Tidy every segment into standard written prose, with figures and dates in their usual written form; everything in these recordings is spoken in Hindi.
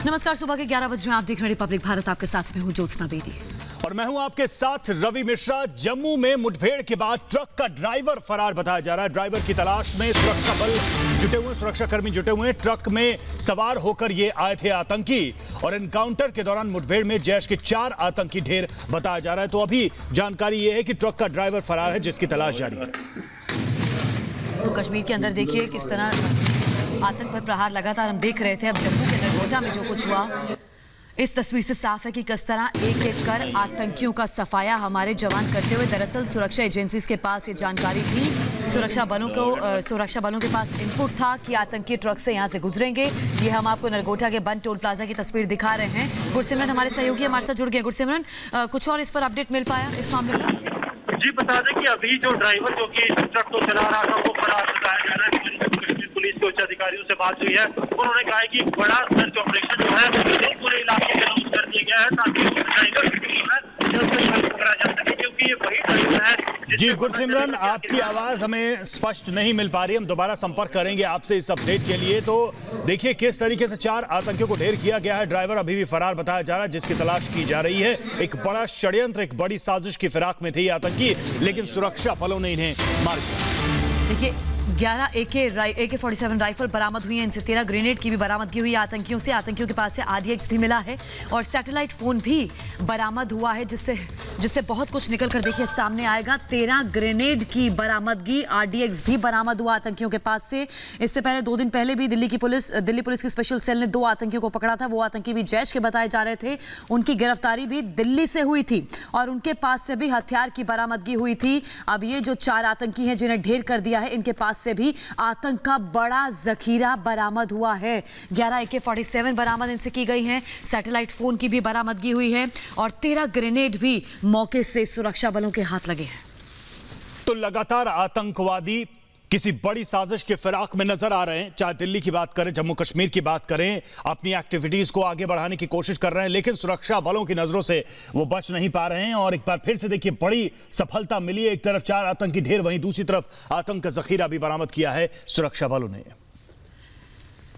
नमस्कार, सुबह के 11 बजे आप देख रहे हैं रिपब्लिक भारत। आपके साथ में हूं ज्योत्सना बेदी और मैं हूं आपके साथ रवि मिश्रा। जम्मू में मुठभेड़ के बाद ट्रक का ड्राइवर फरार बताया जा रहा है। ड्राइवर की तलाश में सुरक्षा बल जुटे हुए, सुरक्षाकर्मी जुटे हुए हैं। ट्रक में सवार होकर ये आए थे आतंकी और एनकाउंटर के दौरान मुठभेड़ में जैश के 4 आतंकी ढेर बताया जा रहा है। तो अभी जानकारी ये है कि ट्रक का ड्राइवर फरार है, जिसकी तलाश जारी है। तो कश्मीर के अंदर देखिए किस तरह आतंक पर प्रहार लगातार हम देख रहे थे। अब जम्मू के नगरोटा में जो कुछ हुआ, इस तस्वीर से साफ है कि किस तरह एक एक कर आतंकियों का सफाया हमारे जवान करते हुए। दरअसल सुरक्षा एजेंसीज के पास ये जानकारी थी, सुरक्षा बलों के पास इनपुट था कि आतंकी ट्रक से यहां से गुजरेंगे। ये हम आपको नगरोटा के बंद टोल प्लाजा की तस्वीर दिखा रहे हैं। गुरसिमरन हमारे सहयोगी हमारे साथ जुड़ गए। गुरसिमरन, कुछ और इस पर अपडेट मिल पाया इस मामले में? जी, बता दें कि अभी जो ड्राइवर जो कि ट्रक को चला रहा था वो फरार बताया जा रहा है। पुलिस के उच्च अधिकारियों से बात हुई है, उन्होंने कहा है कि बड़ा सर्च ऑपरेशन जो है पूरे इलाके में लॉन्च कर दिया गया है ताकि ड्राइवर पकड़ा जा सके, क्योंकि ये वही ड्राइवर है। जी गुरसिमरन, आपकी आवाज हमें स्पष्ट नहीं मिल पा रही। हम दोबारा संपर्क करेंगे आपसे इस अपडेट के लिए। तो देखिए किस तरीके से 4 आतंकियों को ढेर किया गया है। ड्राइवर अभी भी फरार बताया जा रहा है, जिसकी तलाश की जा रही है। एक बड़ा षड्यंत्र, एक बड़ी साजिश की फिराक में थे ये आतंकी, लेकिन सुरक्षा बलों ने इन्हें मार दिया। देखिए 11 AK-47 राइफल बरामद हुई है। इनसे 13 ग्रेनेड की भी बरामदगी हुई है आतंकियों से। आतंकियों के पास से RDX भी मिला है और सैटेलाइट फोन भी बरामद हुआ है, जिससे बहुत कुछ निकल कर देखिए सामने आएगा। 13 ग्रेनेड की बरामदगी, RDX भी बरामद हुआ आतंकियों के पास से। इससे पहले 2 दिन पहले भी दिल्ली पुलिस की स्पेशल सेल ने 2 आतंकियों को पकड़ा था। वो आतंकी भी जैश के बताए जा रहे थे। उनकी गिरफ्तारी भी दिल्ली से हुई थी और उनके पास से भी हथियार की बरामदगी हुई थी। अब ये जो 4 आतंकी हैं जिन्हें ढेर कर दिया है, इनके पास से भी आतंक का बड़ा जखीरा बरामद हुआ है। 11 AK-47 बरामद इनसे की गई हैं। सैटेलाइट फोन की भी बरामदगी हुई है और 13 ग्रेनेड भी मौके से सुरक्षा बलों के हाथ लगे हैं। तो लगातार आतंकवादी किसी बड़ी साजिश के फिराक में नजर आ रहे हैं। चाहे दिल्ली की बात करें, जम्मू कश्मीर की बात करें, अपनी एक्टिविटीज को आगे बढ़ाने की कोशिश कर रहे हैं, लेकिन सुरक्षा बलों की नजरों से वो बच नहीं पा रहे हैं। और एक बार फिर से देखिए बड़ी सफलता मिली है। एक तरफ 4 आतंकी ढेर, वहीं दूसरी तरफ आतंक का जखीरा भी बरामद किया है सुरक्षा बलों ने।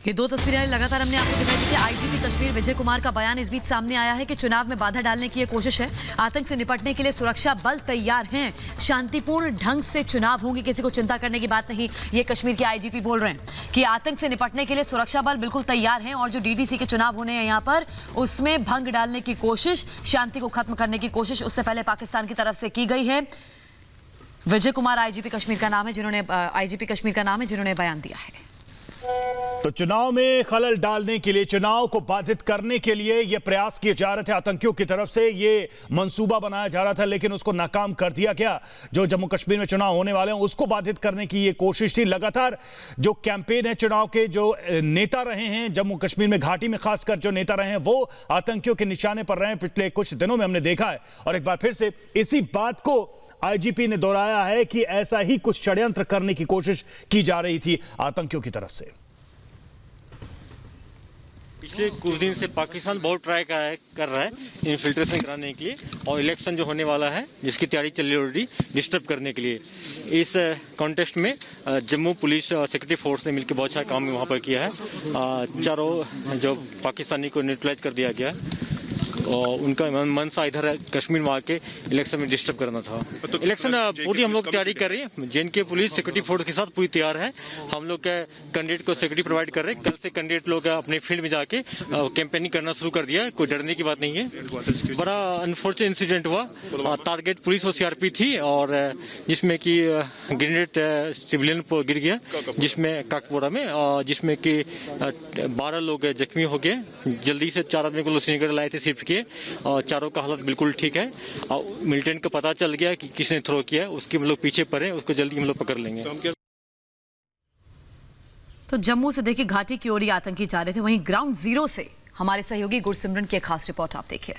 ये 2 तस्वीरें लगातार हमने आपको दिखाई थी। आईजीपी कश्मीर विजय कुमार का बयान इस बीच सामने आया है कि चुनाव में बाधा डालने की ये कोशिश है। आतंक से निपटने के लिए सुरक्षा बल तैयार हैं। शांतिपूर्ण ढंग से चुनाव होंगे, किसी को चिंता करने की बात नहीं। ये कश्मीर के आईजीपी बोल रहे हैं कि आतंक से निपटने के लिए सुरक्षा बल बिल्कुल तैयार हैं और जो डीडीसी के चुनाव होने हैं यहाँ पर, उसमें भंग डालने की कोशिश, शांति को खत्म करने की कोशिश उससे पहले पाकिस्तान की तरफ से की गई है। विजय कुमार आईजीपी कश्मीर का नाम है जिन्होंने बयान दिया है। तो चुनाव में खलल डालने के लिए, चुनाव को बाधित करने के लिए ये प्रयास किए जा रहे थे आतंकियों की तरफ से। ये मंसूबा बनाया जा रहा था, लेकिन उसको नाकाम कर दिया गया। जो जम्मू कश्मीर में चुनाव होने वाले हैं उसको बाधित करने की ये कोशिश थी। लगातार जो कैंपेन है चुनाव के, जो नेता रहे हैं जम्मू कश्मीर में, घाटी में खासकर जो नेता रहे हैं, वो आतंकियों के निशाने पर रहे हैं। पिछले कुछ दिनों में हमने देखा है और एक बार फिर से इसी बात को आईजीपी ने दोहराया है कि ऐसा ही कुछ षड्यंत्र करने की कोशिश की जा रही थी आतंकियों की तरफ से। पिछले कुछ दिन से पाकिस्तान बहुत ट्राई कर रहा है इन्फिल्ट्रेशन कराने के लिए और इलेक्शन जो होने वाला है जिसकी तैयारी चल रही है ऑलरेडी, डिस्टर्ब करने के लिए। इस कॉन्टेस्ट में जम्मू पुलिस और सिक्योरिटी फोर्स ने मिलकर बहुत सारा काम वहाँ पर किया है। चारों जो पाकिस्तानी को न्यूट्रलाइज कर दिया गया और उनका मनसा इधर कश्मीर में आके इलेक्शन में डिस्टर्ब करना था। तो इलेक्शन पूरी हम लोग तैयारी कर रही है। जेएनके पुलिस सिक्योरिटी फोर्स के साथ पूरी तैयार है। हम लोग कैंडिडेट को सिक्योरिटी प्रोवाइड कर रहे हैं। कल से कैंडिडेट लोग अपने फील्ड में जाके कैंपेनिंग करना शुरू कर दिया है। कोई डरने की बात नहीं है। बड़ा अनफॉर्चुनेट इंसिडेंट हुआ। टारगेट पुलिस और सीआरपी थी और जिसमें कि ग्रेनेड सिविलियन पर गिर गया, जिसमें काकपोरा में, जिसमें कि 12 लोग जख्मी हो गए। जल्दी से 4 आदमी को लोग श्रीनगर लाए थे शिफ्ट किए और चारों का हालत बिल्कुल ठीक है। और मिलिटेंट को पता चल गया कि किसने थ्रो किया, उसके हम लोग पीछे पड़े, उसको जल्दी हम लोग पकड़ लेंगे। तो जम्मू से देखिए घाटी की ओर आतंकी जा रहे थे, वहीं ग्राउंड जीरो से हमारे सहयोगी गुरसिमरन की एक खास रिपोर्ट आप देखिए।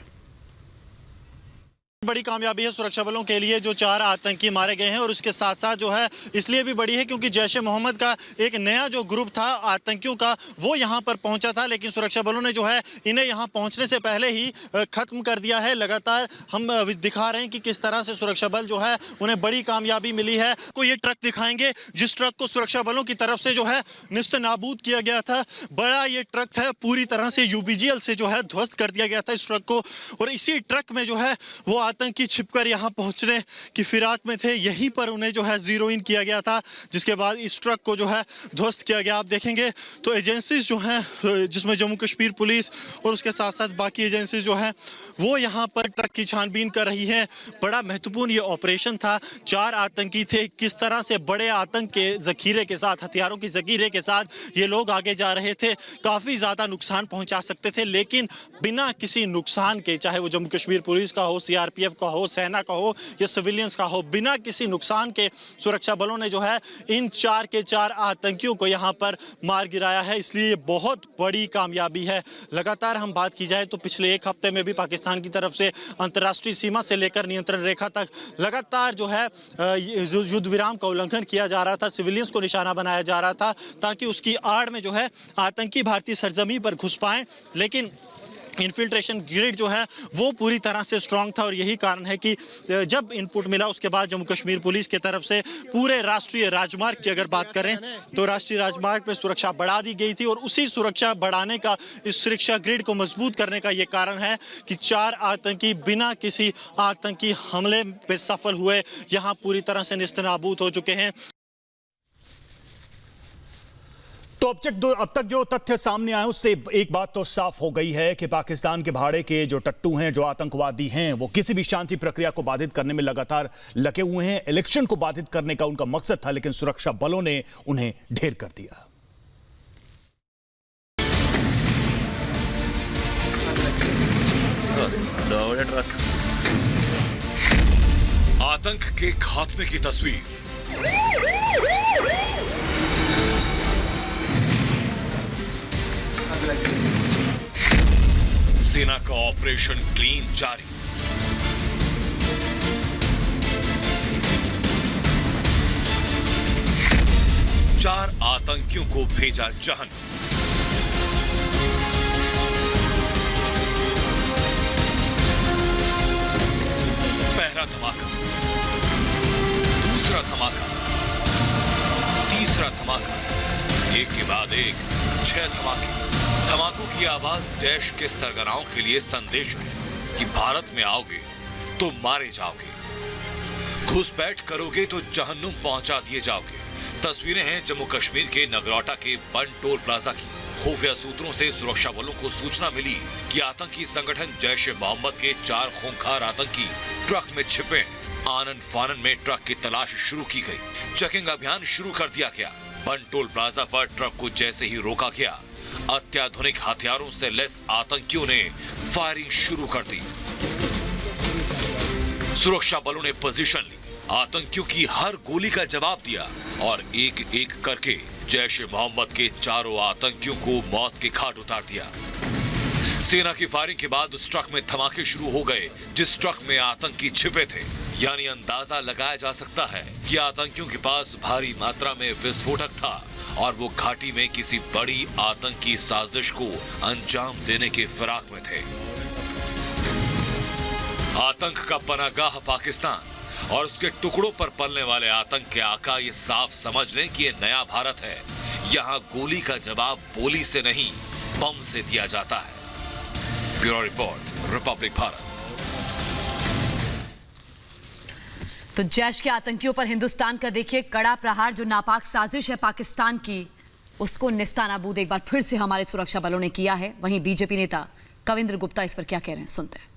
बड़ी कामयाबी है सुरक्षा बलों के लिए, जो 4 आतंकी मारे गए हैं। और उसके साथ साथ जो है इसलिए भी बड़ी है क्योंकि जैश ए मोहम्मद का एक नया जो ग्रुप था आतंकियों का वो यहाँ पर पहुँचा था, लेकिन सुरक्षा बलों ने जो है इन्हें यहाँ पहुँचने से पहले ही ख़त्म कर दिया है। लगातार हम दिखा रहे हैं कि किस तरह से सुरक्षा बल जो है उन्हें बड़ी कामयाबी मिली है। को ये ट्रक दिखाएंगे जिस ट्रक को सुरक्षा बलों की तरफ से जो है निस्त नाबूद किया गया था। बड़ा ये ट्रक था, पूरी तरह से UBGL से जो है ध्वस्त कर दिया गया था इस ट्रक को। और इसी ट्रक में जो है वो आतंकी छिपकर यहाँ पहुँचने की फिराक में थे, यहीं पर उन्हें जो है ज़ीरो इन किया गया था, जिसके बाद इस ट्रक को जो है ध्वस्त किया गया। आप देखेंगे तो एजेंसीज जो हैं जिसमें जम्मू कश्मीर पुलिस और उसके साथ साथ बाकी एजेंसीज जो हैं वो यहाँ पर ट्रक की छानबीन कर रही हैं। बड़ा महत्वपूर्ण ये ऑपरेशन था। 4 आतंकी थे, किस तरह से बड़े आतंक के ज़खीरे के साथ, हथियारों की ज़खीरे के साथ ये लोग आगे जा रहे थे। काफ़ी ज़्यादा नुकसान पहुँचा सकते थे, लेकिन बिना किसी नुकसान के, चाहे वो जम्मू कश्मीर पुलिस का हो, CRPF का हो, सेना का हो या सिविलियंस का हो, बिना किसी नुकसान के सुरक्षा बलों ने जो है इन 4 के 4 आतंकियों को यहाँ पर मार गिराया है। इसलिए ये बहुत बड़ी कामयाबी है। लगातार हम बात की जाए तो पिछले 1 हफ्ते में भी पाकिस्तान की तरफ से अंतर्राष्ट्रीय सीमा से लेकर नियंत्रण रेखा तक लगातार जो है युद्ध विराम का उल्लंघन किया जा रहा था, सिविलियंस को निशाना बनाया जा रहा था ताकि उसकी आड़ में जो है आतंकी भारतीय सरजमी पर घुस पाएं। लेकिन इन्फिल्ट्रेशन ग्रिड जो है वो पूरी तरह से स्ट्रांग था और यही कारण है कि जब इनपुट मिला उसके बाद जम्मू कश्मीर पुलिस की तरफ से पूरे राष्ट्रीय राजमार्ग की अगर बात करें तो राष्ट्रीय राजमार्ग पे सुरक्षा बढ़ा दी गई थी। और उसी सुरक्षा बढ़ाने का, इस सुरक्षा ग्रिड को मजबूत करने का ये कारण है कि 4 आतंकी बिना किसी आतंकी हमले पे सफल हुए यहाँ पूरी तरह से नेस्तनाबूद हो चुके हैं। तो अब तक जो तथ्य सामने आए उससे एक बात तो साफ हो गई है कि पाकिस्तान के भाड़े के जो टट्टू हैं, जो आतंकवादी हैं, वो किसी भी शांति प्रक्रिया को बाधित करने में लगातार लगे हुए हैं। इलेक्शन को बाधित करने का उनका मकसद था, लेकिन सुरक्षा बलों ने उन्हें ढेर कर दिया। आतंक के खात्मे की तस्वीर। सेना का ऑपरेशन क्लीन जारी। चार आतंकियों को भेजा जहन्नुम। पहला धमाका, दूसरा धमाका, तीसरा धमाका, एक के बाद एक 6 धमाके। धमाकों की आवाज देश के सरगनाओं के लिए संदेश है कि भारत में आओगे तो मारे जाओगे, घुसपैठ करोगे तो जहन्नुम पहुंचा दिए जाओगे। तस्वीरें हैं जम्मू कश्मीर के नगरोटा के बन टोल प्लाजा की। खुफिया सूत्रों से सुरक्षा बलों को सूचना मिली कि आतंकी संगठन जैश ए मोहम्मद के 4 खूंखार आतंकी ट्रक में छिपे। आनन फानन में ट्रक की तलाश शुरू की गई। चेकिंग अभियान शुरू कर दिया गया। बन टोल प्लाजा पर ट्रक को जैसे ही रोका गया, अत्याधुनिक हथियारों से लैस आतंकियों ने फायरिंग शुरू कर दी। सुरक्षा बलों ने पोजीशन ली, आतंकियों की हर गोली का जवाब दिया और एक एक करके जैश ए मोहम्मद के 4 आतंकियों को मौत के घाट उतार दिया। सेना की फायरिंग के बाद उस ट्रक में धमाके शुरू हो गए जिस ट्रक में आतंकी छिपे थे। यानी अंदाजा लगाया जा सकता है कि आतंकियों के पास भारी मात्रा में विस्फोटक था और वो घाटी में किसी बड़ी आतंकी साजिश को अंजाम देने के फिराक में थे। आतंक का पनागाह पाकिस्तान और उसके टुकड़ों पर पलने वाले आतंक के आका ये साफ समझ लें कि ये नया भारत है। यहाँ गोली का जवाब बोली से नहीं, बम से दिया जाता है। Bureau report, Republic Bharat. तो जैश के आतंकियों पर हिंदुस्तान का देखिए कड़ा प्रहार। जो नापाक साजिश है पाकिस्तान की, उसको निस्तानाबूद एक बार फिर से हमारे सुरक्षा बलों ने किया है। वहीं बीजेपी नेता कविंद्र गुप्ता इस पर क्या कह रहे हैं, सुनते हैं।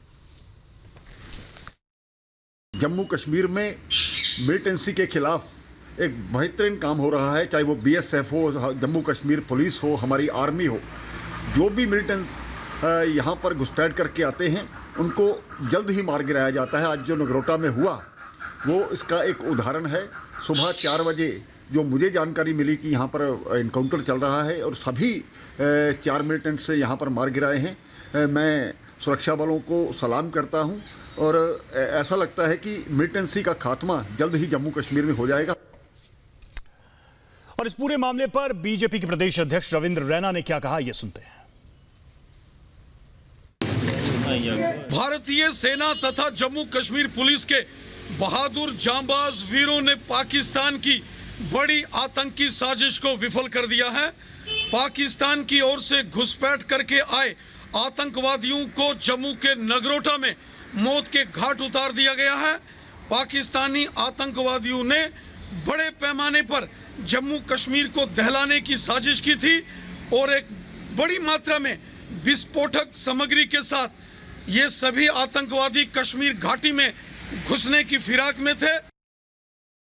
जम्मू कश्मीर में मिलिटेंसी के खिलाफ एक बेहतरीन काम हो रहा है, चाहे वो BSF हो, जम्मू कश्मीर पुलिस हो, हमारी आर्मी हो। जो भी मिलिटेंट यहाँ पर घुसपैठ करके आते हैं उनको जल्द ही मार गिराया जाता है। आज जो नगरोटा में हुआ वो इसका एक उदाहरण है। सुबह 4 बजे जो मुझे जानकारी मिली कि यहाँ पर इनकाउंटर चल रहा है और सभी 4 मिलिटेंट से यहाँ पर मार गिराए हैं। मैं सुरक्षा बलों को सलाम करता हूँ और ऐसा लगता है कि मिलिटेंसी का खात्मा जल्द ही जम्मू कश्मीर में हो जाएगा। और इस पूरे मामले पर बीजेपी के प्रदेश अध्यक्ष रविंद्र रैना ने क्या कहा, यह सुनते हैं। भारतीय सेना तथा जम्मू कश्मीर पुलिस के बहादुर जांबाज वीरों ने पाकिस्तान की बड़ी आतंकी साजिश को विफल कर दिया है। पाकिस्तान की ओर से घुसपैठ करके आए आतंकवादियों को जम्मू के नगरोटा में मौत के घाट उतार दिया गया है। पाकिस्तानी आतंकवादियों ने बड़े पैमाने पर जम्मू कश्मीर को दहलाने की साजिश की थी और एक बड़ी मात्रा में विस्फोटक सामग्री के साथ ये सभी आतंकवादी कश्मीर घाटी में घुसने की फिराक में थे।